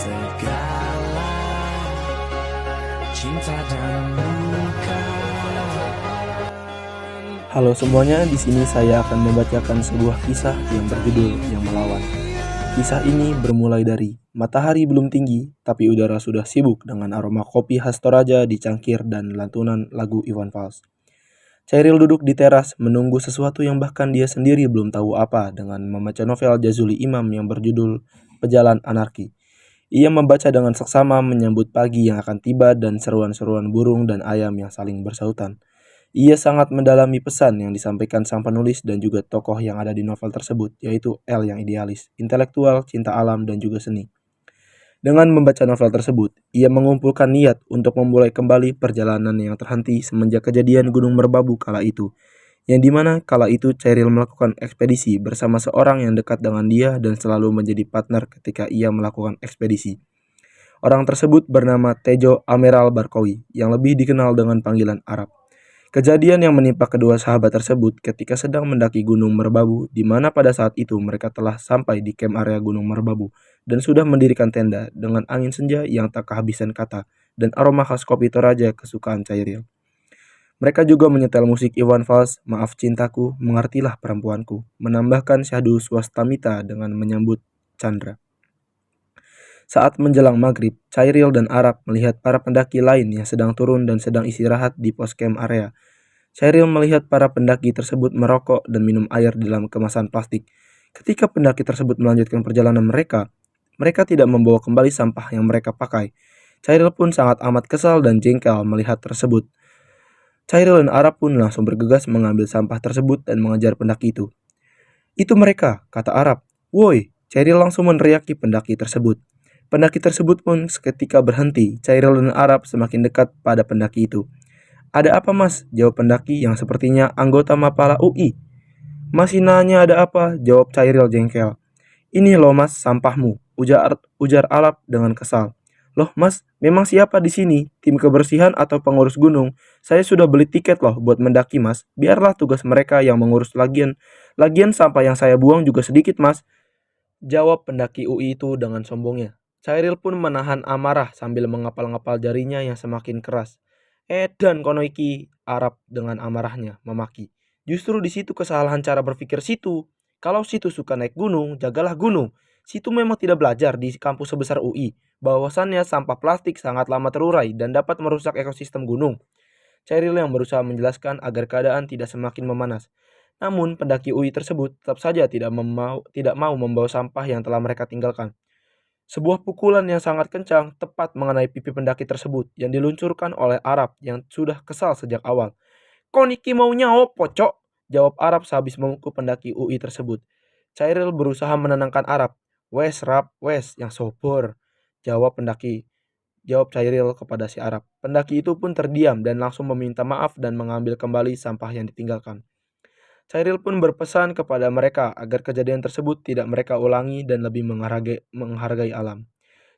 segala cinta dan luka. Halo semuanya, di sini saya akan membacakan sebuah kisah yang berjudul Yang Melawan. Kisah ini bermulai dari matahari belum tinggi, tapi udara sudah sibuk dengan aroma kopi khas Toraja di cangkir dan lantunan lagu Iwan Fals. Chairil duduk di teras menunggu sesuatu yang bahkan dia sendiri belum tahu apa dengan membaca novel Jazuli Imam yang berjudul Pejalan Anarki. Ia membaca dengan seksama menyambut pagi yang akan tiba dan seruan-seruan burung dan ayam yang saling bersahutan. Ia sangat mendalami pesan yang disampaikan sang penulis dan juga tokoh yang ada di novel tersebut, yaitu L yang idealis, intelektual, cinta alam, dan juga seni. Dengan membaca novel tersebut, ia mengumpulkan niat untuk memulai kembali perjalanan yang terhenti semenjak kejadian Gunung Merbabu kala itu, yang dimana kala itu Chairil melakukan ekspedisi bersama seorang yang dekat dengan dia dan selalu menjadi partner ketika ia melakukan ekspedisi. Orang tersebut bernama Tejo Ameral Barkowi, yang lebih dikenal dengan panggilan Arab. Kejadian yang menimpa kedua sahabat tersebut ketika sedang mendaki Gunung Merbabu, di mana pada saat itu mereka telah sampai di camp area Gunung Merbabu dan sudah mendirikan tenda dengan angin senja yang tak kehabisan kata dan aroma khas kopi Toraja kesukaan Chairil. Mereka juga menyetel musik Iwan Fals, Maaf Cintaku, Mengertilah Perempuanku, menambahkan syahdu swastamita dengan menyambut Chandra. Saat menjelang maghrib, Chairil dan Arab melihat para pendaki lain yang sedang turun dan sedang istirahat di pos camp area. Chairil melihat para pendaki tersebut merokok dan minum air di dalam kemasan plastik. Ketika pendaki tersebut melanjutkan perjalanan mereka tidak membawa kembali sampah yang mereka pakai. Chairil pun sangat amat kesal dan jengkel melihat tersebut. Chairil dan Arab pun langsung bergegas mengambil sampah tersebut dan mengejar pendaki itu. "Itu mereka," kata Arab. "Woi!" Chairil langsung meneriaki pendaki tersebut. Pendaki tersebut pun seketika berhenti. Chairil dan Arab semakin dekat pada pendaki itu. "Ada apa mas?" jawab pendaki yang sepertinya anggota Mapala UI. "Masih nanya ada apa?" jawab Chairil jengkel. "Ini loh mas sampahmu," ujar Arab dengan kesal. "Loh mas, memang siapa di sini? Tim kebersihan atau pengurus gunung? Saya sudah beli tiket loh buat mendaki mas. Biarlah tugas mereka yang mengurus lagian. Lagian sampah yang saya buang juga sedikit mas," jawab pendaki UI itu dengan sombongnya. Chairil pun menahan amarah sambil mengepal-ngepal jarinya yang semakin keras. "Edan kono iki," Arab dengan amarahnya memaki. "Justru di situ kesalahan cara berpikir situ. Kalau situ suka naik gunung, jagalah gunung. Situ memang tidak belajar di kampus sebesar UI bahwasannya sampah plastik sangat lama terurai dan dapat merusak ekosistem gunung." Chairil yang berusaha menjelaskan agar keadaan tidak semakin memanas. Namun pendaki UI tersebut tetap saja tidak mau membawa sampah yang telah mereka tinggalkan. Sebuah pukulan yang sangat kencang tepat mengenai pipi pendaki tersebut yang diluncurkan oleh Arab yang sudah kesal sejak awal. "Koniki maunya opo, cok?" jawab Arab sehabis memukul pendaki UI tersebut. Chairil berusaha menenangkan Arab. "Wes Rab, wes yang sobor," jawab Chairil kepada si Arab. Pendaki itu pun terdiam dan langsung meminta maaf dan mengambil kembali sampah yang ditinggalkan. Chairil pun berpesan kepada mereka agar kejadian tersebut tidak mereka ulangi dan lebih menghargai alam.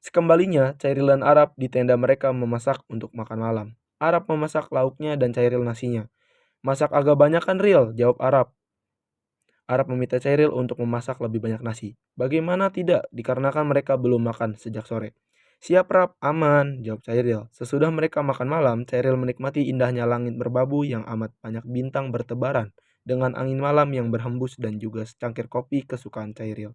Sekembalinya, Chairil dan Arab di tenda mereka memasak untuk makan malam. Arab memasak lauknya dan Chairil nasinya. "Masak agak banyak kan Ril?" jawab Arab. Arab meminta Chairil untuk memasak lebih banyak nasi. "Bagaimana tidak, dikarenakan mereka belum makan sejak sore." "Siap Rab, aman," jawab Chairil. Sesudah mereka makan malam, Chairil menikmati indahnya langit Merbabu yang amat banyak bintang bertebaran, dengan angin malam yang berhembus dan juga secangkir kopi kesukaan Chairil.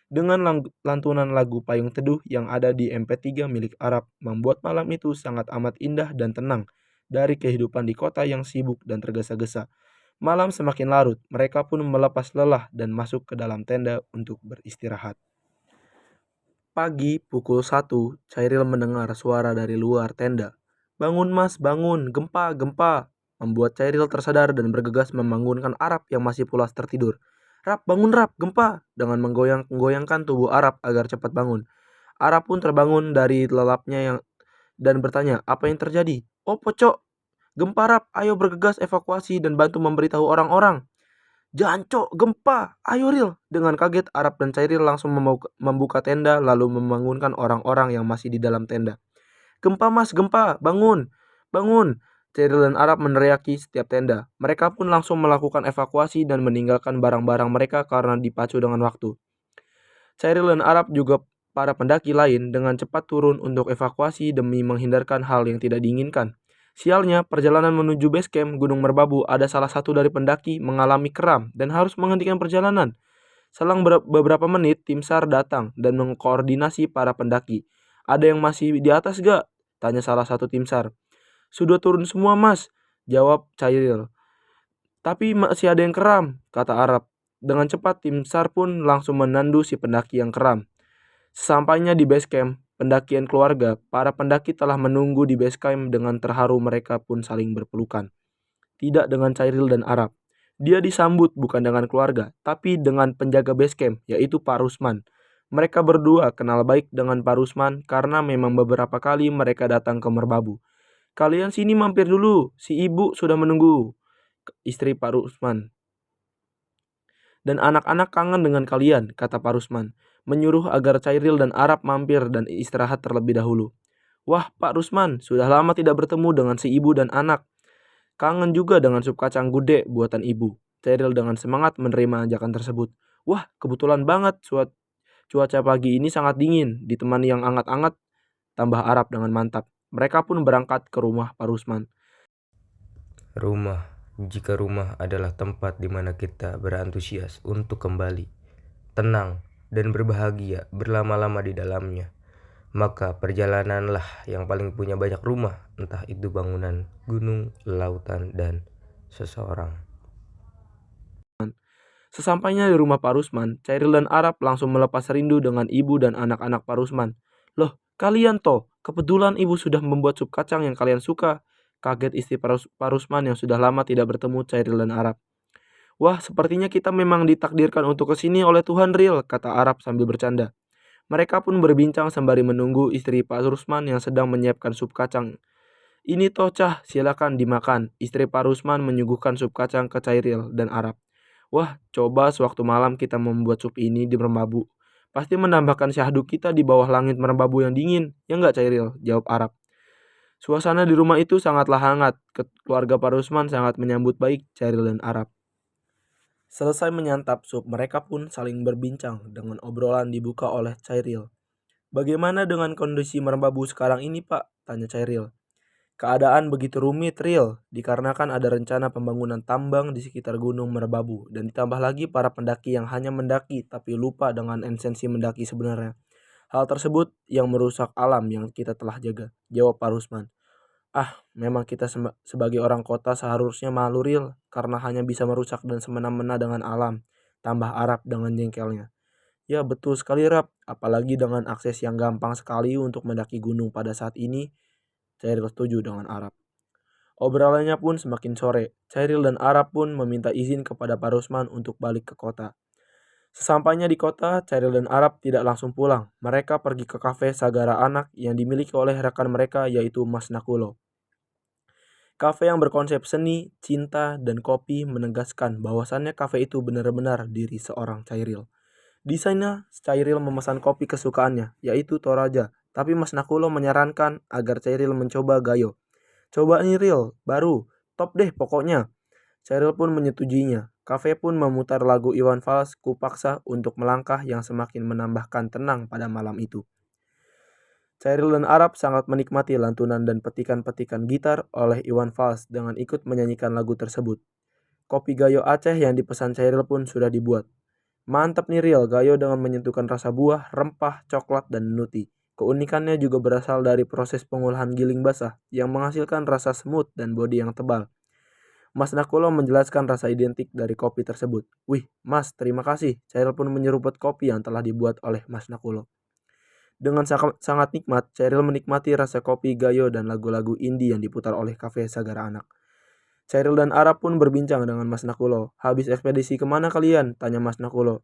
Dengan lantunan lagu Payung Teduh yang ada di MP3 milik Arab, membuat malam itu sangat amat indah dan tenang dari kehidupan di kota yang sibuk dan tergesa-gesa. Malam semakin larut, mereka pun melepas lelah dan masuk ke dalam tenda untuk beristirahat. Pagi pukul 1, Chairil mendengar suara dari luar tenda. "Bangun mas, bangun, gempa, gempa," membuat Chairil tersadar dan bergegas membangunkan Arab yang masih pulas tertidur. "Rab, bangun Rab, gempa," dengan menggoyangkan tubuh Arab agar cepat bangun. Arab pun terbangun dari lelapnya dan bertanya, "Apa yang terjadi?" "Oh pocok, gempa Rab, ayo bergegas evakuasi dan bantu memberitahu orang-orang." "Jancok, gempa, ayo Ril." Dengan kaget, Arab dan Chairil langsung membuka tenda lalu membangunkan orang-orang yang masih di dalam tenda. "Gempa mas, gempa, bangun, bangun." Chairil dan Arab meneriaki setiap tenda. Mereka pun langsung melakukan evakuasi dan meninggalkan barang-barang mereka karena dipacu dengan waktu. Chairil dan Arab juga para pendaki lain dengan cepat turun untuk evakuasi demi menghindarkan hal yang tidak diinginkan. Sialnya, perjalanan menuju base camp Gunung Merbabu ada salah satu dari pendaki mengalami kram dan harus menghentikan perjalanan. Selang beberapa menit, tim SAR datang dan mengkoordinasi para pendaki. "Ada yang masih di atas gak?" tanya salah satu tim SAR. "Sudah turun semua, Mas," jawab Cairil. "Tapi masih ada yang kram," kata Arab. Dengan cepat, tim SAR pun langsung menandu si pendaki yang kram. Sesampainya di base camp pendakian keluarga, para pendaki telah menunggu di base camp dengan terharu. Mereka pun saling berpelukan. Tidak dengan Cairil dan Arab. Dia disambut bukan dengan keluarga, tapi dengan penjaga base camp, yaitu Pak Rusman. Mereka berdua kenal baik dengan Pak Rusman karena memang beberapa kali mereka datang ke Merbabu. "Kalian sini mampir dulu, si ibu sudah menunggu," istri Pak Rusman. "Dan anak-anak kangen dengan kalian," kata Pak Rusman, menyuruh agar Cairil dan Arab mampir dan istirahat terlebih dahulu. "Wah, Pak Rusman, sudah lama tidak bertemu dengan si ibu dan anak. Kangen juga dengan sup kacang gude buatan ibu." Cairil dengan semangat menerima ajakan tersebut. "Wah, kebetulan banget, cuaca pagi ini sangat dingin, ditemani yang anget-anget," tambah Arab dengan mantap. Mereka pun berangkat ke rumah Pak Rusman. Rumah, jika rumah adalah tempat di mana kita berantusias untuk kembali, tenang, dan berbahagia berlama-lama di dalamnya, maka perjalananlah yang paling punya banyak rumah, entah itu bangunan, gunung, lautan, dan seseorang. Sesampainya di rumah Pak Rusman, Cairil dan Arab langsung melepas rindu dengan ibu dan anak-anak Pak Rusman. "Loh, kalian toh, kebetulan ibu sudah membuat sup kacang yang kalian suka," kaget istri Pak Rusman yang sudah lama tidak bertemu Cairil dan Arab. "Wah, sepertinya kita memang ditakdirkan untuk kesini oleh Tuhan, Ril," kata Arab sambil bercanda. Mereka pun berbincang sembari menunggu istri Pak Rusman yang sedang menyiapkan sup kacang. "Ini toh, Cah, silakan dimakan," istri Pak Rusman menyuguhkan sup kacang ke Cairil dan Arab. "Wah, coba sewaktu malam kita membuat sup ini di Merbabu. Pasti menambahkan syahdu kita di bawah langit Merbabu yang dingin, ya nggak, Cairil?" jawab Arab. Suasana di rumah itu sangatlah hangat. Keluarga Pak Rusman sangat menyambut baik Cairil dan Arab. Selesai menyantap sup, mereka pun saling berbincang dengan obrolan dibuka oleh Cairil. "Bagaimana dengan kondisi Merbabu sekarang ini, Pak?" tanya Cairil. "Keadaan begitu rumit, Ril, dikarenakan ada rencana pembangunan tambang di sekitar Gunung Merbabu dan ditambah lagi para pendaki yang hanya mendaki tapi lupa dengan esensi mendaki sebenarnya. Hal tersebut yang merusak alam yang kita telah jaga," jawab Pak Rusman. "Ah, memang kita sebagai orang kota seharusnya malu, Ril, karena hanya bisa merusak dan semena-mena dengan alam," tambah Arab dengan jengkelnya. "Ya, betul sekali, Rab, apalagi dengan akses yang gampang sekali untuk mendaki gunung pada saat ini," Cairil setuju dengan Arab. Obrolannya pun semakin sore. Cairil dan Arab pun meminta izin kepada Pak Rusman untuk balik ke kota. Sesampainya di kota, Cairil dan Arab tidak langsung pulang. Mereka pergi ke kafe Sagara Anak yang dimiliki oleh rekan mereka yaitu Mas Nakulo. Kafe yang berkonsep seni, cinta, dan kopi menegaskan bahwasannya kafe itu benar-benar diri seorang Cairil. Di sana, Cairil memesan kopi kesukaannya, yaitu Toraja. Tapi Mas Nakulo menyarankan agar Cairil mencoba Gayo. "Coba nih, Ril, baru, top deh pokoknya." Cairil pun menyetujuinya. Kafe pun memutar lagu Iwan Fals, Kupaksa untuk melangkah yang semakin menambahkan tenang pada malam itu. Cairil dan Arab sangat menikmati lantunan dan petikan-petikan gitar oleh Iwan Fals dengan ikut menyanyikan lagu tersebut. Kopi Gayo Aceh yang dipesan Cairil pun sudah dibuat. "Mantap nih, Ril, Gayo dengan menyentuhkan rasa buah, rempah, coklat, dan nuti. Keunikannya juga berasal dari proses pengolahan giling basah yang menghasilkan rasa smooth dan bodi yang tebal." Mas Nakulo menjelaskan rasa identik dari kopi tersebut. "Wih, Mas, terima kasih." Cairil pun menyeruput kopi yang telah dibuat oleh Mas Nakulo. Dengan sangat nikmat, Cairil menikmati rasa kopi Gayo dan lagu-lagu indie yang diputar oleh kafe Sagara Anak. Cairil dan Arab pun berbincang dengan Mas Nakulo. "Habis ekspedisi kemana kalian?" tanya Mas Nakulo.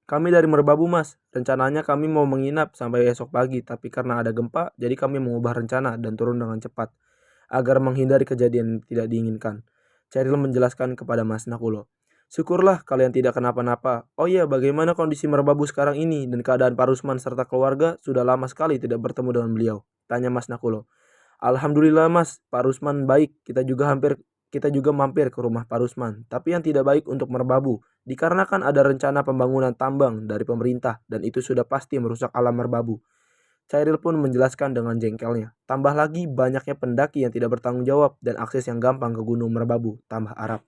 "Kami dari Merbabu, Mas. Rencananya kami mau menginap sampai esok pagi, tapi karena ada gempa, jadi kami mengubah rencana dan turun dengan cepat, agar menghindari kejadian yang tidak diinginkan," Cairil menjelaskan kepada Mas Nakulo. "Syukurlah kalian tidak kenapa-napa. Oh iya, bagaimana kondisi Merbabu sekarang ini dan keadaan Pak Rusman serta keluarga? Sudah lama sekali tidak bertemu dengan beliau," tanya Mas Nakulo. "Alhamdulillah, Mas, Pak Rusman baik. Kita juga hampir kita juga mampir ke rumah Pak Rusman, tapi yang tidak baik untuk merbabu, dikarenakan ada rencana pembangunan tambang dari pemerintah dan itu sudah pasti merusak alam merbabu. Cairil pun menjelaskan dengan jengkelnya. Tambah lagi banyaknya pendaki yang tidak bertanggung jawab dan akses yang gampang ke Gunung Merbabu, tambah Arab.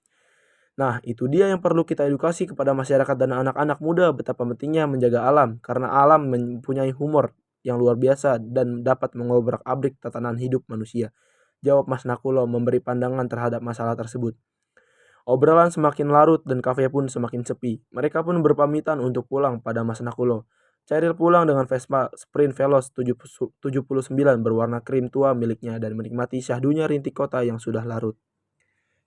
Nah, itu dia yang perlu kita edukasi kepada masyarakat dan anak-anak muda betapa pentingnya menjaga alam, karena alam mempunyai humor yang luar biasa dan dapat mengobrak-abrik tatanan hidup manusia. Jawab Mas Nakulo memberi pandangan terhadap masalah tersebut. Obrolan semakin larut dan kafe pun semakin sepi. Mereka pun berpamitan untuk pulang pada Mas Nakulo. Cairil pulang dengan Vespa Sprint Veloz 79 berwarna krim tua miliknya dan menikmati syahdunya rintik kota yang sudah larut.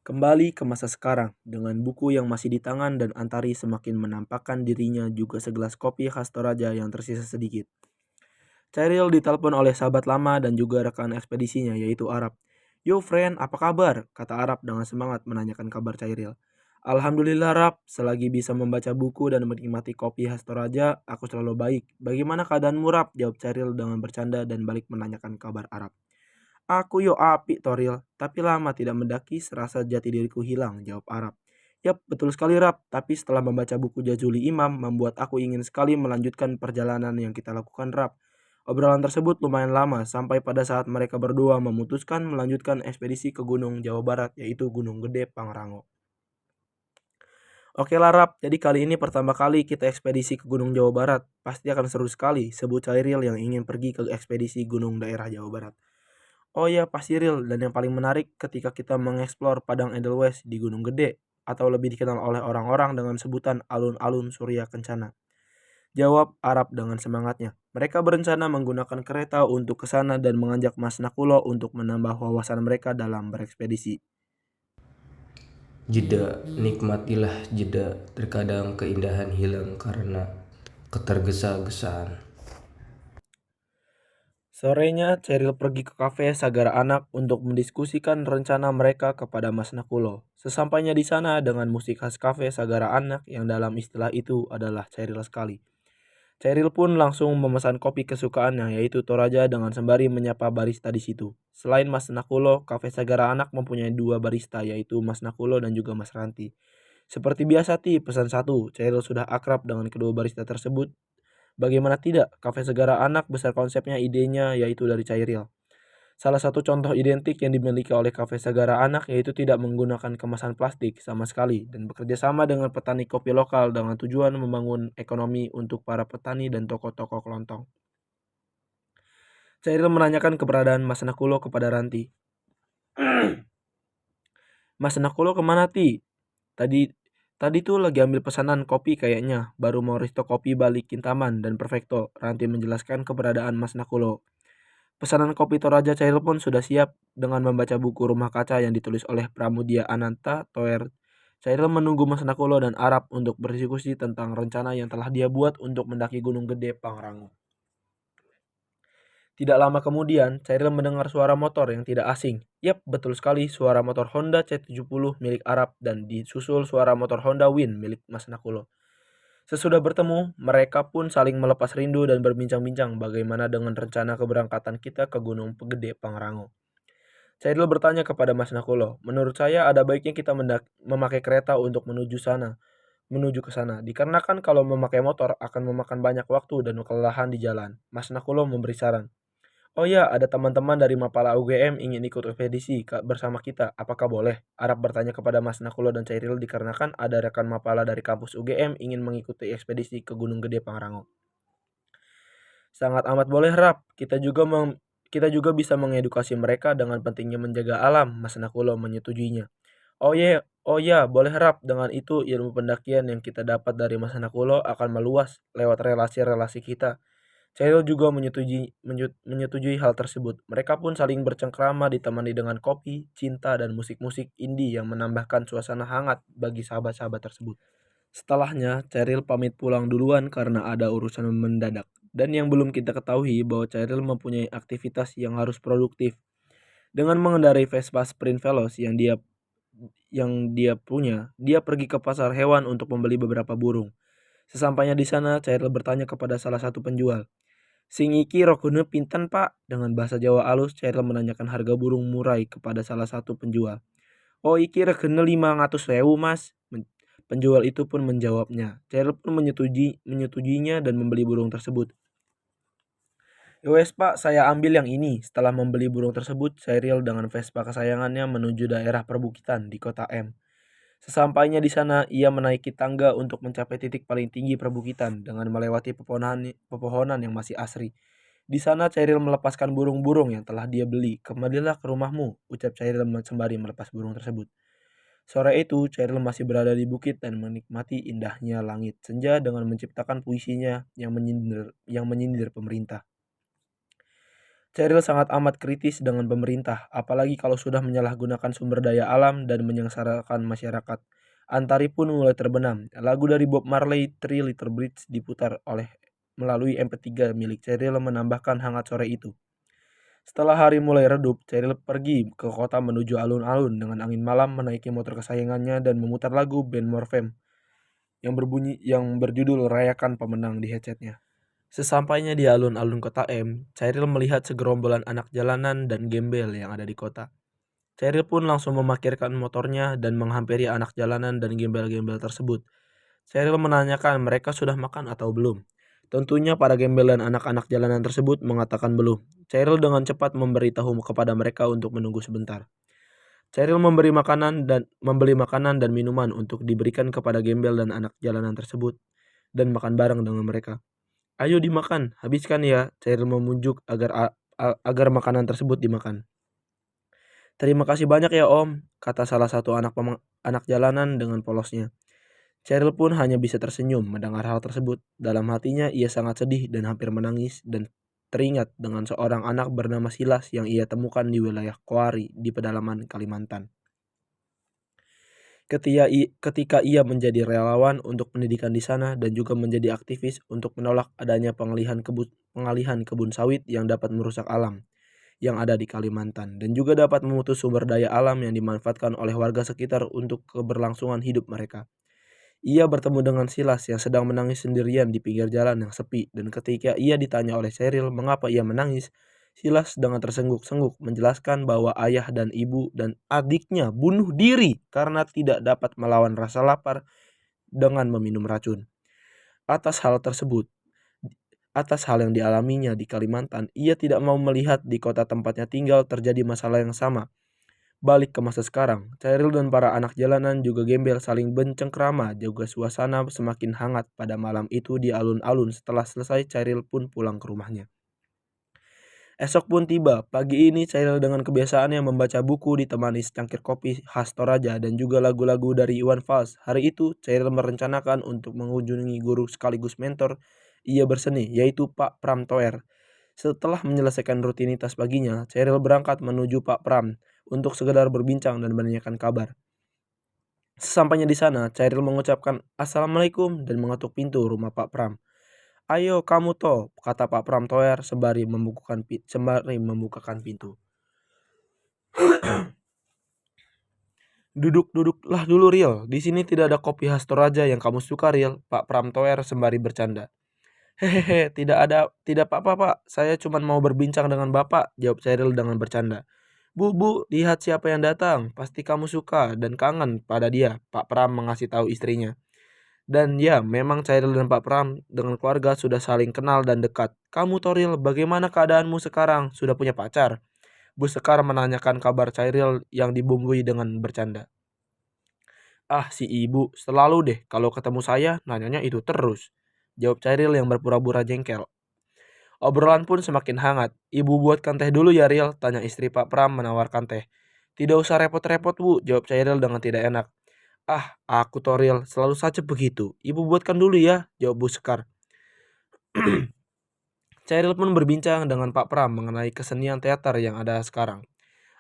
Kembali ke masa sekarang, dengan buku yang masih di tangan dan Antari semakin menampakkan dirinya juga segelas kopi khas Toraja yang tersisa sedikit. Cairil ditelepon oleh sahabat lama dan juga rekan ekspedisinya yaitu Arab. "Yo friend, apa kabar?" kata Arab dengan semangat menanyakan kabar Cairil. "Alhamdulillah Rap, selagi bisa membaca buku dan menikmati kopi khas Toraja, aku selalu baik. Bagaimana keadaanmu Rap?" jawab Cairil dengan bercanda dan balik menanyakan kabar Arab. "Aku yo apik Toril, tapi lama tidak mendaki serasa jati diriku hilang," jawab Arab. "Yap, betul sekali Rap, tapi setelah membaca buku Jazuli Imam membuat aku ingin sekali melanjutkan perjalanan yang kita lakukan Rap." Obrolan tersebut lumayan lama sampai pada saat mereka berdua memutuskan melanjutkan ekspedisi ke Gunung Jawa Barat yaitu Gunung Gede Pangrango. "Oke lah Rap, jadi kali ini pertama kali kita ekspedisi ke Gunung Jawa Barat. Pasti akan seru sekali," sebut Cairil yang ingin pergi ke ekspedisi gunung daerah Jawa Barat. "Oh ya pasti Ril, dan yang paling menarik ketika kita mengeksplor Padang Edelweiss di Gunung Gede, atau lebih dikenal oleh orang-orang dengan sebutan alun-alun Surya Kencana," jawab Arab dengan semangatnya. Mereka berencana menggunakan kereta untuk ke sana dan mengajak Mas Nakulo untuk menambah wawasan mereka dalam berekspedisi. Jeda, nikmatilah jeda. Terkadang keindahan hilang karena ketergesa-gesaan. Sorenya, Cheryl pergi ke kafe Sagara Anak untuk mendiskusikan rencana mereka kepada Mas Nakulo. Sesampainya di sana dengan musik khas kafe Sagara Anak yang dalam istilah itu adalah Cheryl sekali. Cheryl pun langsung memesan kopi kesukaannya yaitu Toraja dengan sembari menyapa barista di situ. Selain Mas Nakulo, kafe Sagara Anak mempunyai dua barista yaitu Mas Nakulo dan juga Mas Ranti. Seperti biasa pesan satu, Cheryl sudah akrab dengan kedua barista tersebut. Bagaimana tidak, kafe Sagara Anak besar konsepnya idenya yaitu dari Cairil. Salah satu contoh identik yang dimiliki oleh kafe Sagara Anak yaitu tidak menggunakan kemasan plastik sama sekali dan bekerja sama dengan petani kopi lokal dengan tujuan membangun ekonomi untuk para petani dan toko-toko kelontong. Cairil menanyakan keberadaan Mas Nakulo kepada Ranti. "Mas Nakulo kemana Tadi tuh lagi ambil pesanan kopi kayaknya, baru mau resto kopi balik Kintaman dan Perfecto," Ranti menjelaskan keberadaan Mas Nakulo. Pesanan kopi Toraja Cairil pun sudah siap dengan membaca buku Rumah Kaca yang ditulis oleh Pramudia Ananta Toer. Cairil menunggu Mas Nakulo dan Arab untuk berdiskusi tentang rencana yang telah dia buat untuk mendaki Gunung Gede Pangrango. Tidak lama kemudian, Cairil mendengar suara motor yang tidak asing. Yap, betul sekali, suara motor Honda C70 milik Arab dan disusul suara motor Honda Win milik Mas Nakulo. Sesudah bertemu, mereka pun saling melepas rindu dan berbincang-bincang bagaimana dengan rencana keberangkatan kita ke Gunung Gede Pangrango. Cairil bertanya kepada Mas Nakulo, "Menurut saya ada baiknya kita memakai kereta untuk menuju ke sana. Dikarenakan kalau memakai motor akan memakan banyak waktu dan kelelahan di jalan." Mas Nakulo memberi saran. "Oh ya, ada teman-teman dari Mapala UGM ingin ikut ekspedisi bersama kita. Apakah boleh?" Arab bertanya kepada Mas Nakulo dan Cairil dikarenakan ada rekan Mapala dari kampus UGM ingin mengikuti ekspedisi ke Gunung Gede Pangrango. "Sangat amat boleh Rap. Kita juga bisa mengedukasi mereka dengan pentingnya menjaga alam," Mas Nakulo menyetujuinya. Oh ya, boleh Rap. Dengan itu ilmu pendakian yang kita dapat dari Mas Nakulo akan meluas lewat relasi-relasi kita." Cairil juga menyetujui hal tersebut. Mereka pun saling bercengkrama ditemani dengan kopi, cinta, dan musik-musik indie yang menambahkan suasana hangat bagi sahabat-sahabat tersebut. Setelahnya, Cairil pamit pulang duluan karena ada urusan mendadak. Dan yang belum kita ketahui bahwa Cairil mempunyai aktivitas yang harus produktif. Dengan mengendarai Vespa Sprint Veloz yang dia punya, dia pergi ke pasar hewan untuk membeli beberapa burung. Sesampainya di sana, Cairil bertanya kepada salah satu penjual. "Sing iki rogone pinten Pak?" Dengan bahasa Jawa alus, Cairil menanyakan harga burung murai kepada salah satu penjual. "Oh iki regane 500.000 mas." Penjual itu pun menjawabnya. Cheryl pun menyetujuinya dan membeli burung tersebut. "Wes pak, saya ambil yang ini." Setelah membeli burung tersebut, Cheryl dengan Vespa kesayangannya menuju daerah perbukitan di kota M. Sesampainya di sana, ia menaiki tangga untuk mencapai titik paling tinggi perbukitan dengan melewati pepohonan yang masih asri. Di sana Cheryl melepaskan burung-burung yang telah dia beli. "Kembalilah ke rumahmu," ucap Cheryl sembari melepas burung tersebut. Sore itu, Cheryl masih berada di bukit dan menikmati indahnya langit senja dengan menciptakan puisinya yang menyindir pemerintah. Cheryl sangat amat kritis dengan pemerintah, apalagi kalau sudah menyalahgunakan sumber daya alam dan menyengsarakan masyarakat. Antari pun mulai terbenam. Lagu dari Bob Marley, Three Little Birds, diputar melalui MP3 milik Cheryl menambahkan hangat sore itu. Setelah hari mulai redup, Cheryl pergi ke kota menuju alun-alun dengan angin malam, menaiki motor kesayangannya dan memutar lagu band Morfem yang berjudul Rayakan Pemenang di headsetnya. Sesampainya di alun-alun kota M, Cheryl melihat segerombolan anak jalanan dan gembel yang ada di kota. Cheryl pun langsung memarkirkan motornya dan menghampiri anak jalanan dan gembel-gembel tersebut. Cheryl menanyakan mereka sudah makan atau belum. Tentunya para gembel dan anak-anak jalanan tersebut mengatakan belum. Cheryl dengan cepat memberitahu kepada mereka untuk menunggu sebentar. Cheryl membeli makanan dan minuman untuk diberikan kepada gembel dan anak jalanan tersebut dan makan bareng dengan mereka. "Ayo dimakan, habiskan ya," Cheryl memujuk agar makanan tersebut dimakan. "Terima kasih banyak ya Om," kata salah satu anak jalanan dengan polosnya. Cheryl pun hanya bisa tersenyum mendengar hal tersebut. Dalam hatinya ia sangat sedih dan hampir menangis dan teringat dengan seorang anak bernama Silas yang ia temukan di wilayah Koari di pedalaman Kalimantan. Ketika ia menjadi relawan untuk pendidikan di sana dan juga menjadi aktivis untuk menolak adanya pengalihan kebun sawit yang dapat merusak alam yang ada di Kalimantan dan juga dapat memutus sumber daya alam yang dimanfaatkan oleh warga sekitar untuk keberlangsungan hidup mereka. Ia bertemu dengan Silas yang sedang menangis sendirian di pinggir jalan yang sepi, dan ketika ia ditanya oleh Cheryl mengapa ia menangis, Silas dengan tersengguk-sengguk menjelaskan bahwa ayah dan ibu dan adiknya bunuh diri karena tidak dapat melawan rasa lapar dengan meminum racun. Atas hal yang dialaminya di Kalimantan, ia tidak mau melihat di kota tempatnya tinggal terjadi masalah yang sama. Balik ke masa sekarang, Cheryl dan para anak jalanan juga gembel saling bencengkrama, juga suasana semakin hangat pada malam itu di alun-alun. Setelah selesai, Cheryl pun pulang ke rumahnya. Esok pun tiba. Pagi ini Cheryl dengan kebiasaannya membaca buku ditemani secangkir kopi khas Toraja dan juga lagu-lagu dari Iwan Fals. Hari itu Cheryl merencanakan untuk mengunjungi guru sekaligus mentor ia berseni, yaitu Pak Pram Toer. Setelah menyelesaikan rutinitas paginya, Cheryl berangkat menuju Pak Pram untuk sekedar berbincang dan menanyakan kabar. Sesampainya di sana, Cheryl mengucapkan Assalamualaikum dan mengetuk pintu rumah Pak Pram. "Ayo kamu toh," kata Pak Pram Toer sembari membukakan pintu. "Duduklah dulu Riel, di sini tidak ada kopi khas Toraja yang kamu suka Riel," Pak Pram Toer sembari bercanda. "Hehehe, tidak apa-apa Pak, saya cuma mau berbincang dengan Bapak," jawab Cheryl dengan bercanda. Bu, lihat siapa yang datang, pasti kamu suka dan kangen pada dia," Pak Pram mengasih tahu istrinya. Dan ya, memang Cheryl dan Pak Pram dengan keluarga sudah saling kenal dan dekat. "Kamu Toril, bagaimana keadaanmu sekarang? Sudah punya pacar?" Bu Sekar menanyakan kabar Cheryl yang dibumbui dengan bercanda. "Ah, si ibu, selalu deh kalau ketemu saya nanyanya itu terus," jawab Cheryl yang berpura-pura jengkel. Obrolan pun semakin hangat. "Ibu buatkan teh dulu ya Riel?" tanya istri Pak Pram menawarkan teh. "Tidak usah repot-repot Bu," jawab Cheryl dengan tidak enak. "Ah, aku Toril, selalu saja begitu. Ibu buatkan dulu ya," jawab Bu Sekar. Cheryl pun berbincang dengan Pak Pram mengenai kesenian teater yang ada sekarang.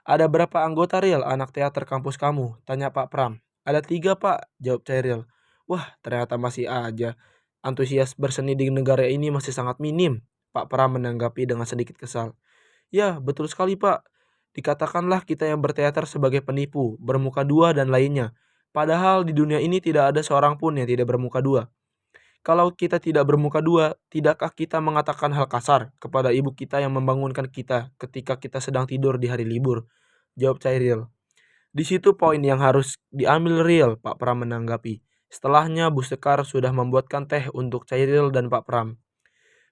"Ada berapa anggota Riel anak teater kampus kamu?" tanya Pak Pram. "Ada 3 Pak," jawab Cheryl. "Wah, ternyata masih aja. Antusias berseni di negara ini masih sangat minim," Pak Pram menanggapi dengan sedikit kesal. "Ya, betul sekali Pak. Dikatakanlah kita yang berteater sebagai penipu, bermuka dua dan lainnya. Padahal di dunia ini tidak ada seorang pun yang tidak bermuka dua. Kalau kita tidak bermuka dua, tidakkah kita mengatakan hal kasar kepada ibu kita yang membangunkan kita ketika kita sedang tidur di hari libur?" jawab Cheryl. Di situ poin yang harus diambil Riel, Pak Pram menanggapi. Setelahnya Bu Sekar sudah membuatkan teh untuk Cairil dan Pak Pram.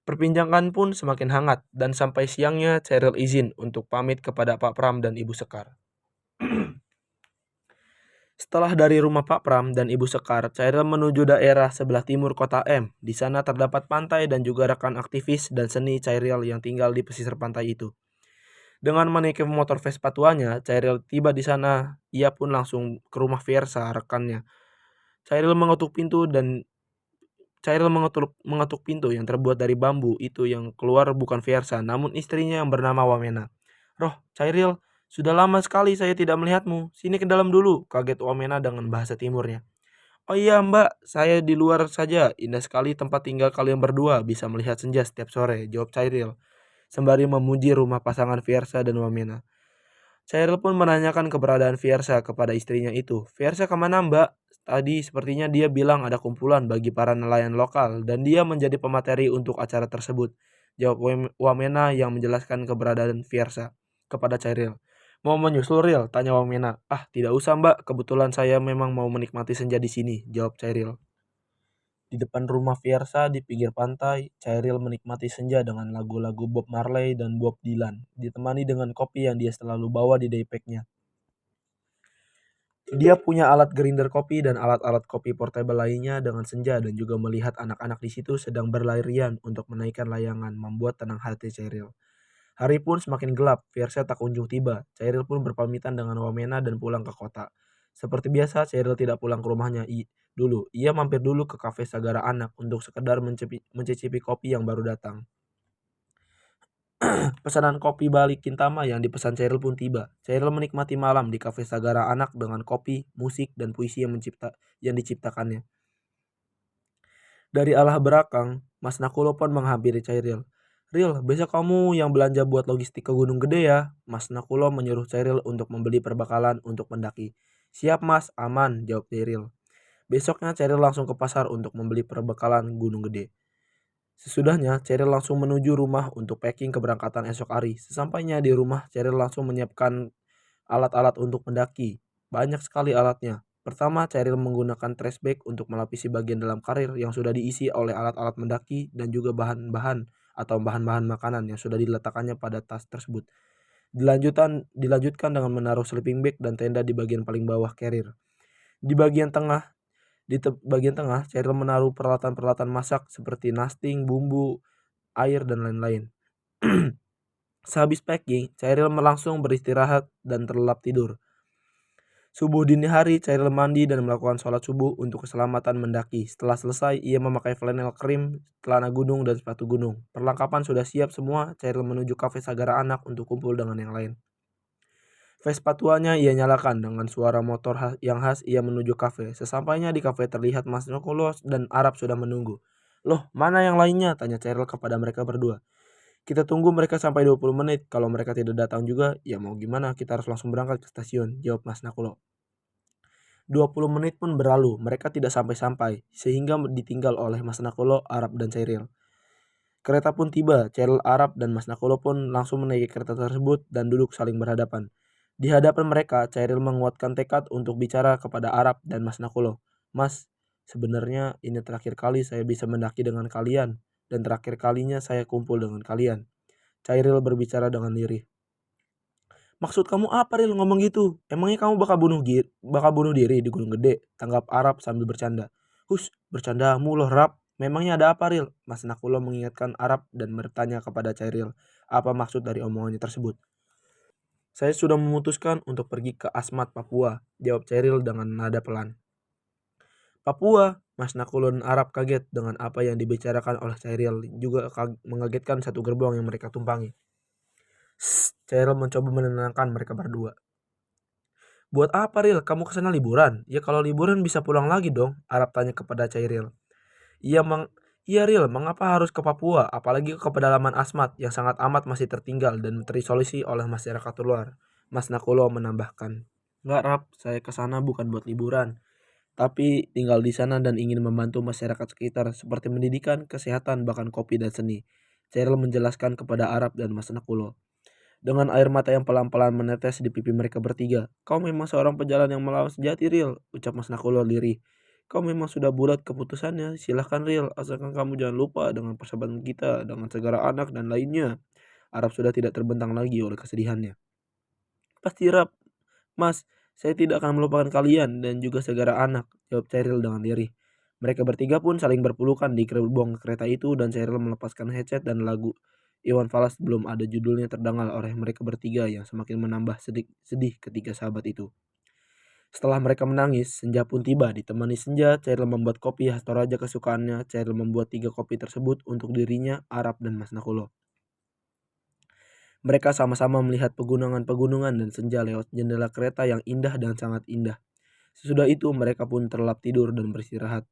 Perbincangan pun semakin hangat dan sampai siangnya Cairil izin untuk pamit kepada Pak Pram dan Ibu Sekar. Setelah dari rumah Pak Pram dan Ibu Sekar, Cairil menuju daerah sebelah timur kota M. Di sana terdapat pantai dan juga rekan aktivis dan seni Cairil yang tinggal di pesisir pantai itu. Dengan menaiki motor Vespa tuanya, Cairil tiba di sana. Ia pun langsung ke rumah Fiersa, rekannya. Cairil mengetuk pintu yang terbuat dari bambu. Itu yang keluar bukan Fiersa, namun istrinya yang bernama Wamena. "Roh, Cairil, sudah lama sekali saya tidak melihatmu. Sini ke dalam dulu," kaget Wamena dengan bahasa timurnya. "Oh iya mbak, saya di luar saja. Indah sekali tempat tinggal kalian berdua, bisa melihat senja setiap sore," jawab Cairil sembari memuji rumah pasangan Fiersa dan Wamena. Cairil pun menanyakan keberadaan Fiersa kepada istrinya itu. "Fiersa kemana mbak? Tadi sepertinya dia bilang ada kumpulan bagi para nelayan lokal dan dia menjadi pemateri untuk acara tersebut," jawab Wamena yang menjelaskan keberadaan Fiersa kepada Cairil. "Mau menyusul Ril?" tanya Wamena. "Ah, tidak usah mbak, kebetulan saya memang mau menikmati senja di sini," jawab Cairil. Di depan rumah Fiersa di pinggir pantai, Cairil menikmati senja dengan lagu-lagu Bob Marley dan Bob Dylan, ditemani dengan kopi yang dia selalu bawa di daypacknya. Dia punya alat grinder kopi dan alat-alat kopi portable lainnya dengan senja dan juga melihat anak-anak di situ sedang berlarian untuk menaikkan layangan membuat tenang hati Cairil. Hari pun semakin gelap, Fiersa tak kunjung tiba. Cairil pun berpamitan dengan Wamena dan pulang ke kota. Seperti biasa, Cairil tidak pulang ke rumahnya dulu. Ia mampir dulu ke kafe Sagara Anak untuk sekedar mencicipi kopi yang baru datang. Pesanan kopi Bali Kintama yang dipesan Cairil pun tiba. Cairil menikmati malam di kafe Sagara Anak dengan kopi, musik, dan puisi yang diciptakannya. Dari arah belakang, Mas Nakulo pun menghampiri Cairil. "Ril, besok kamu yang belanja buat logistik ke Gunung Gede ya." Mas Nakulo menyuruh Cairil untuk membeli perbekalan untuk mendaki. "Siap mas, aman," jawab Cairil. Besoknya Cairil langsung ke pasar untuk membeli perbekalan Gunung Gede. Sesudahnya, Cairil langsung menuju rumah untuk packing keberangkatan esok hari. Sesampainya di rumah, Cairil langsung menyiapkan alat-alat untuk mendaki. Banyak sekali alatnya. Pertama, Cairil menggunakan trash bag untuk melapisi bagian dalam karir yang sudah diisi oleh alat-alat mendaki dan juga bahan-bahan atau bahan-bahan makanan yang sudah diletakkannya pada tas tersebut. Dilanjutkan dengan menaruh sleeping bag dan tenda di bagian paling bawah carrier. Di bagian tengah, Cairil menaruh peralatan-peralatan masak seperti nasting, bumbu, air, dan lain-lain. Sehabis packing, Cairil langsung beristirahat dan terlelap tidur. Subuh dini hari, Cairil mandi dan melakukan sholat subuh untuk keselamatan mendaki. Setelah selesai, ia memakai flanel krim, celana gunung, dan sepatu gunung. Perlengkapan sudah siap semua, Cairil menuju kafe Sagara Anak untuk kumpul dengan yang lain. Vespa tuanya ia nyalakan dengan suara motor yang khas. Ia menuju kafe. Sesampainya di kafe terlihat Mas Nokolos dan Arab sudah menunggu. "Loh, mana yang lainnya?" tanya Cairil kepada mereka berdua. "Kita tunggu mereka sampai 20 menit. Kalau mereka tidak datang juga, ya mau gimana, kita harus langsung berangkat ke stasiun," jawab Mas Nakulo. 20 menit pun berlalu, mereka tidak sampai-sampai, sehingga ditinggal oleh Mas Nakulo, Arab, dan Cairil. Kereta pun tiba, Cairil, Arab, dan Mas Nakulo pun langsung menaiki kereta tersebut dan duduk saling berhadapan. Di hadapan mereka, Cairil menguatkan tekad untuk bicara kepada Arab dan Mas Nakulo. "Mas, sebenarnya ini terakhir kali saya bisa mendaki dengan kalian, dan terakhir kalinya saya kumpul dengan kalian." Cairil berbicara dengan lirih. "Maksud kamu apa, Ril, ngomong gitu? Emangnya kamu bakal bunuh diri di Gunung Gede?" tanggap Arab sambil bercanda. "Hus, bercandamu loh, Rab. Memangnya ada apa, Ril?" Mas Nakulo mengingatkan Arab dan bertanya kepada Cairil apa maksud dari omongannya tersebut. "Saya sudah memutuskan untuk pergi ke Asmat, Papua," jawab Cairil dengan nada pelan. "Papua?" Mas Nakulo dan Arab kaget dengan apa yang dibicarakan oleh Cairil, juga mengagetkan satu gerbong yang mereka tumpangi. Cairil mencoba menenangkan mereka berdua. "Buat apa, Ril? Kamu kesana liburan?" "Ya kalau liburan bisa pulang lagi dong," Arab tanya kepada Cairil. Iya Ril, mengapa harus ke Papua, apalagi ke pedalaman Asmat yang sangat amat masih tertinggal dan terisolasi oleh masyarakat luar?" Mas Nakulo menambahkan. "Enggak, Rap, saya ke sana bukan buat liburan, tapi tinggal di sana dan ingin membantu masyarakat sekitar seperti pendidikan, kesehatan, bahkan kopi dan seni," Cairil menjelaskan kepada Arab dan Mas Nakulo. Dengan air mata yang pelan-pelan menetes di pipi mereka bertiga. "Kau memang seorang pejalan yang melawan sejati, Ril," ucap Mas Nakulo lirih. "Kau memang sudah bulat keputusannya. Silahkan, Ril, asalkan kamu jangan lupa dengan persahabatan kita, dengan segala anak dan lainnya." Arab sudah tidak terbentang lagi oleh kesedihannya. "Pasti Rab, Mas, saya tidak akan melupakan kalian dan juga segala anak," jawab Cheryl dengan lirih. Mereka bertiga pun saling berpelukan di gerbong kereta itu dan Cheryl melepaskan headset dan lagu Iwan Fals belum ada judulnya terdengar oleh mereka bertiga yang semakin menambah sedih ketiga sahabat itu. Setelah mereka menangis, senja pun tiba. Ditemani senja, Cheryl membuat kopi khas Toraja kesukaannya. Cheryl membuat 3 kopi tersebut untuk dirinya, Arab, dan Mas Nakulo. Mereka sama-sama melihat pegunungan-pegunungan dan senja lewat jendela kereta yang indah dan sangat indah. Sesudah itu mereka pun terlelap tidur dan beristirahat.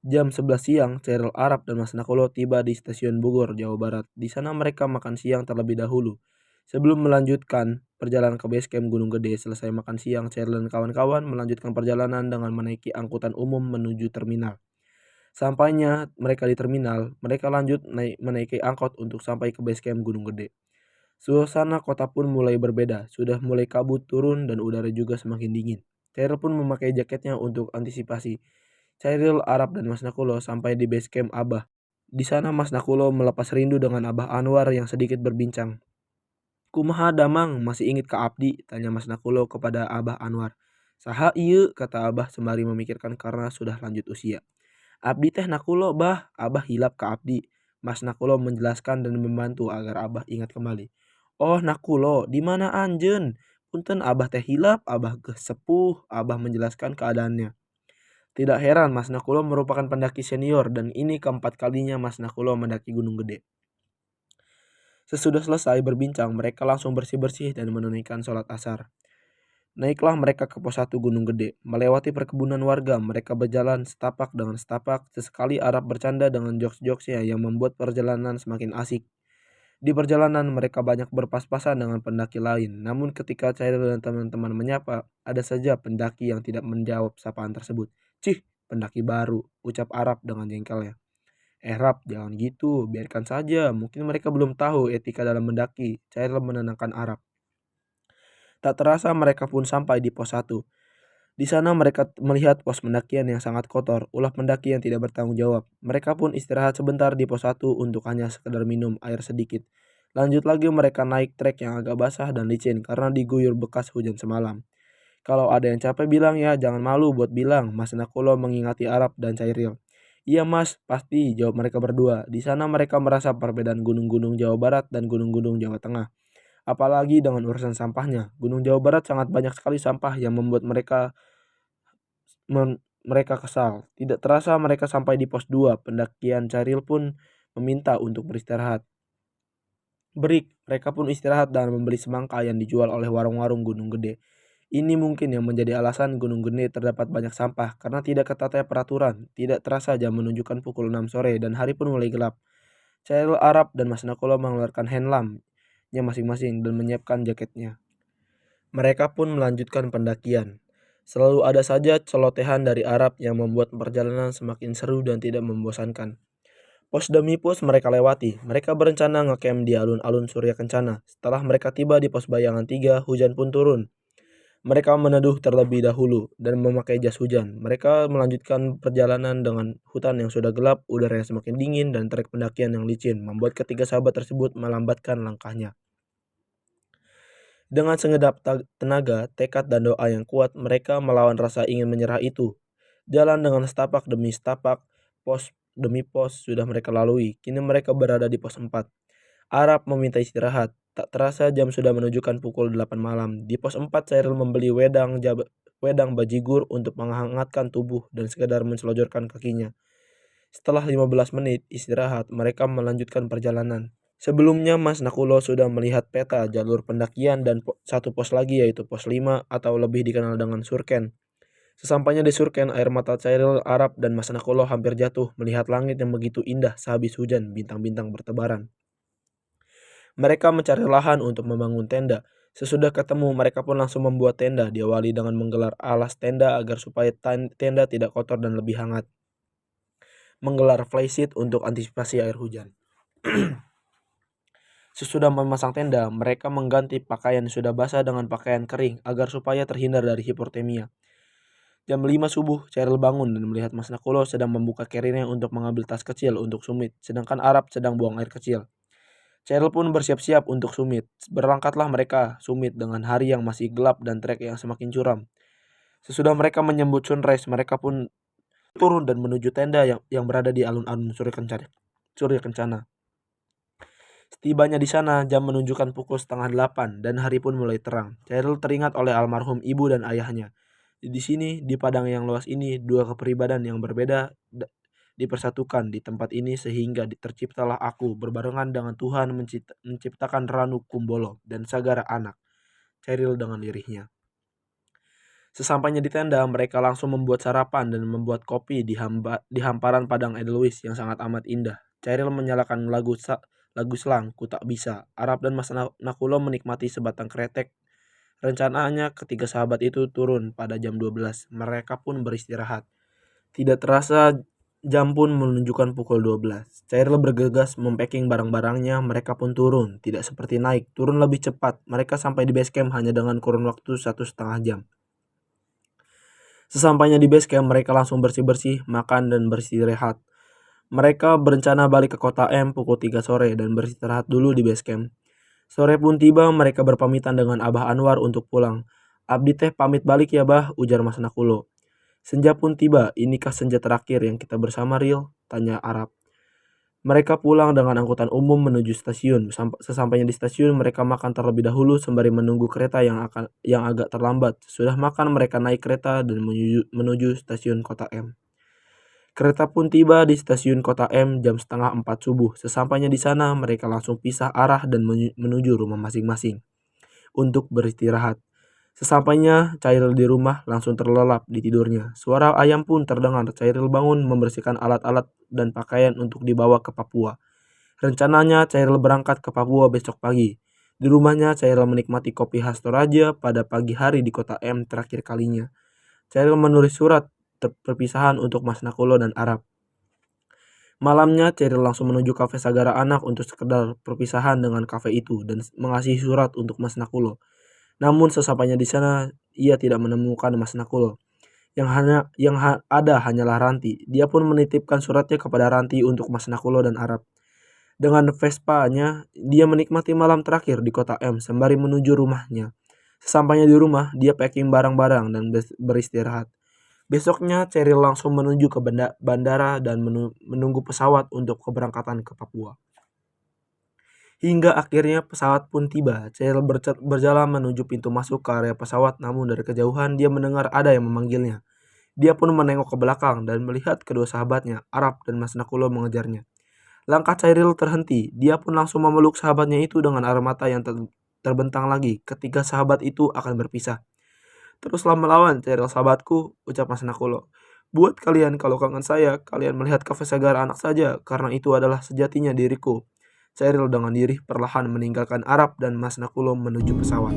Jam 11 siang, Cheryl, Arab, dan Mas Nakulo tiba di stasiun Bogor, Jawa Barat. Di sana mereka makan siang terlebih dahulu. Sebelum melanjutkan perjalanan ke base camp Gunung Gede, selesai makan siang, Cheryl dan kawan-kawan melanjutkan perjalanan dengan menaiki angkutan umum menuju terminal. Sampainya mereka di terminal, mereka lanjut menaiki angkot untuk sampai ke base camp Gunung Gede. Suasana kota pun mulai berbeda, sudah mulai kabut turun dan udara juga semakin dingin. Cheryl pun memakai jaketnya untuk antisipasi. Cheryl, Arab, dan Mas Nakulo sampai di base camp Abah. Di sana Mas Nakulo melepas rindu dengan Abah Anwar yang sedikit berbincang. "Kumaha damang, masih inget ka Abdi?" tanya Mas Nakulo kepada Abah Anwar. "Saha ieu?" kata Abah sembari memikirkan karena sudah lanjut usia. "Abdi teh Nakulo, Bah. Abah hilap ka Abdi." Mas Nakulo menjelaskan dan membantu agar Abah ingat kembali. "Oh Nakulo, di mana anjeun? Punten Abah teh hilap, Abah geus sepuh." Abah menjelaskan keadaannya. Tidak heran Mas Nakulo merupakan pendaki senior dan ini keempat kalinya Mas Nakulo mendaki Gunung Gede. Sesudah selesai berbincang, mereka langsung bersih-bersih dan menunaikan sholat asar. Naiklah mereka ke pos 1 Gunung Gede. Melewati perkebunan warga, mereka berjalan setapak dengan setapak. Sesekali Arab bercanda dengan jokes-jokesnya yang membuat perjalanan semakin asik. Di perjalanan mereka banyak berpas-pasan dengan pendaki lain. Namun ketika Chairil dan teman-teman menyapa, ada saja pendaki yang tidak menjawab sapaan tersebut. "Cih, pendaki baru," ucap Arab dengan jengkelnya. Rab, jangan gitu, biarkan saja. Mungkin mereka belum tahu etika dalam mendaki." Chairil menenangkan Arab. Tak terasa mereka pun sampai di pos 1. Di sana mereka melihat pos pendakian yang sangat kotor, ulah pendaki yang tidak bertanggung jawab. Mereka pun istirahat sebentar di pos 1 untuk hanya sekedar minum air sedikit. Lanjut lagi mereka naik trek yang agak basah dan licin karena diguyur bekas hujan semalam. "Kalau ada yang capek bilang ya, jangan malu buat bilang," Mas Nakulo mengingati Arab dan Cairil. "Iya Mas, pasti," jawab mereka berdua. Di sana mereka merasa perbedaan gunung-gunung Jawa Barat dan gunung-gunung Jawa Tengah. Apalagi dengan urusan sampahnya. Gunung Jawa Barat sangat banyak sekali sampah yang membuat mereka kesal. Tidak terasa mereka sampai di pos 2. Pendakian Caril pun meminta untuk beristirahat. Break, mereka pun istirahat dan membeli semangka yang dijual oleh warung-warung Gunung Gede. Ini mungkin yang menjadi alasan Gunung Gede terdapat banyak sampah, karena tidak ketatnya peraturan. Tidak terasa jam menunjukkan pukul 6 sore dan hari pun mulai gelap. Chairil, Arab, dan Mas Nakulo mengeluarkan hand lamp-nya masing-masing dan menyiapkan jaketnya. Mereka pun melanjutkan pendakian. Selalu ada saja celotehan dari Arab yang membuat perjalanan semakin seru dan tidak membosankan. Pos demi pos mereka lewati. Mereka berencana ngecamp di alun-alun Surya Kencana. Setelah mereka tiba di pos Bayangan 3, hujan pun turun. Mereka meneduh terlebih dahulu dan memakai jas hujan. Mereka melanjutkan perjalanan dengan hutan yang sudah gelap, udara yang semakin dingin, dan trek pendakian yang licin, membuat ketiga sahabat tersebut melambatkan langkahnya. Dengan segenap tenaga, tekad, dan doa yang kuat, mereka melawan rasa ingin menyerah itu. Jalan dengan setapak demi setapak, pos demi pos sudah mereka lalui. Kini mereka berada di pos 4. Arab meminta istirahat. Tak terasa jam sudah menunjukkan pukul 8 malam. Di pos 4, Chairil membeli wedang bajigur untuk menghangatkan tubuh dan sekedar menselojorkan kakinya. Setelah 15 menit istirahat, mereka melanjutkan perjalanan. Sebelumnya Mas Nakulo sudah melihat peta jalur pendakian dan satu pos lagi yaitu pos 5 atau lebih dikenal dengan Surken. Sesampainya di Surken, air mata Chairil, Arab, dan Mas Nakulo hampir jatuh melihat langit yang begitu indah sehabis hujan, bintang-bintang bertebaran. Mereka mencari lahan untuk membangun tenda. Sesudah ketemu, mereka pun langsung membuat tenda, diawali dengan menggelar alas tenda agar supaya tenda tidak kotor dan lebih hangat. Menggelar flysheet untuk antisipasi air hujan. Sesudah memasang tenda, mereka mengganti pakaian yang sudah basah dengan pakaian kering agar supaya terhindar dari hipotermia. Jam 5 subuh, Cheryl bangun dan melihat Mas Nakulo sedang membuka karirnya untuk mengambil tas kecil untuk Sumit, sedangkan Arab sedang buang air kecil. Cheryl pun bersiap-siap untuk Sumit. Berangkatlah mereka, Sumit, dengan hari yang masih gelap dan trek yang semakin curam. Sesudah mereka menyambut sunrise, mereka pun turun dan menuju tenda yang berada di alun-alun Surya Kencana. Setibanya di sana, jam menunjukkan pukul 7:30 dan hari pun mulai terang. Cheryl teringat oleh almarhum ibu dan ayahnya. Di sini, di padang yang luas ini, dua kepribadian yang berbeda dipersatukan di tempat ini sehingga terciptalah aku berbarengan dengan Tuhan menciptakan Ranu Kumbolo dan Sagara anak. Cheryl dengan lirihnya. Sesampainya di tenda, mereka langsung membuat sarapan dan membuat kopi di hamparan padang Edelweiss yang sangat amat indah. Cheryl menyalakan lagu slang, Ku Tak Bisa. Arab dan Mas Nakulo menikmati sebatang kretek. Rencananya ketiga sahabat itu turun pada jam 12. Mereka pun beristirahat. Tidak terasa jam pun menunjukkan pukul 12. Cheryl bergegas mempacking barang-barangnya. Mereka pun turun. Tidak seperti naik, turun lebih cepat. Mereka sampai di base camp hanya dengan kurun waktu 1,5 jam. Sesampainya di base camp, mereka langsung bersih-bersih, makan dan beristirahat. Mereka berencana balik ke kota M pukul 3 sore dan beristirahat dulu di base camp. Sore pun tiba, mereka berpamitan dengan Abah Anwar untuk pulang. Abdi teh pamit balik ya bah, ujar Mas Nakulo. Senja pun tiba, inikah senja terakhir yang kita bersama Ril? Tanya Arab. Mereka pulang dengan angkutan umum menuju stasiun. Sesampainya di stasiun, mereka makan terlebih dahulu sembari menunggu kereta yang agak terlambat. Sudah makan, mereka naik kereta dan menuju stasiun Kota M. Kereta pun tiba di stasiun Kota M jam 3:30 subuh. Sesampainya di sana, mereka langsung pisah arah dan menuju rumah masing-masing untuk beristirahat. Sesampainya Cheryl di rumah, langsung terlelap di tidurnya. Suara ayam pun terdengar. Cheryl bangun membersihkan alat-alat dan pakaian untuk dibawa ke Papua. Rencananya Cheryl berangkat ke Papua besok pagi. Di rumahnya, Cheryl menikmati kopi khas Toraja pada pagi hari di Kota M terakhir kalinya. Cheryl menulis surat perpisahan untuk Mas Nakulo dan Arab. Malamnya, Cheryl langsung menuju kafe Sagara Anak untuk sekedar perpisahan dengan kafe itu dan mengasihi surat untuk Mas Nakulo. Namun sesampainya di sana, ia tidak menemukan Mas Nakulo. Yang ada hanyalah Ranti. Dia pun menitipkan suratnya kepada Ranti untuk Mas Nakulo dan Arab. Dengan Vespa-nya, dia menikmati malam terakhir di Kota M sembari menuju rumahnya. Sesampainya di rumah, dia packing barang-barang dan beristirahat. Besoknya, Cheryl langsung menuju ke bandara dan menunggu pesawat untuk keberangkatan ke Papua. Hingga akhirnya pesawat pun tiba. Cheryl berjalan menuju pintu masuk ke area pesawat, namun dari kejauhan dia mendengar ada yang memanggilnya. Dia pun menengok ke belakang dan melihat kedua sahabatnya, Arab dan Mas Nakulo mengejarnya. Langkah Cheryl terhenti. Dia pun langsung memeluk sahabatnya itu dengan air mata yang terbentang lagi ketika sahabat itu akan berpisah. Teruslah melawan, Cheryl sahabatku, ucap Mas Nakulo. Buat kalian kalau kangen saya, kalian melihat kafe Sagara Anak saja, karena itu adalah sejatinya diriku. Cheryl dengan diri perlahan meninggalkan Arab dan Mas Nakulo menuju pesawat.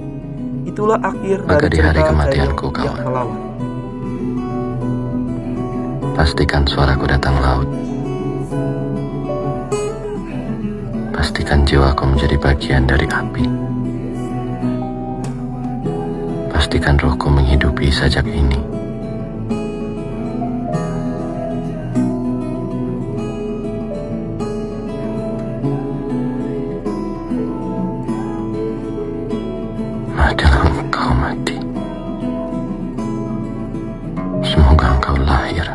Itulah akhir dari cerita Cheryl yang melawan. Pastikan suaraku datang laut. Pastikan jiwaku menjadi bagian dari api. Pastikan rohku menghidupi sajak ini. Matilah engkau mati. Semoga engkau lahir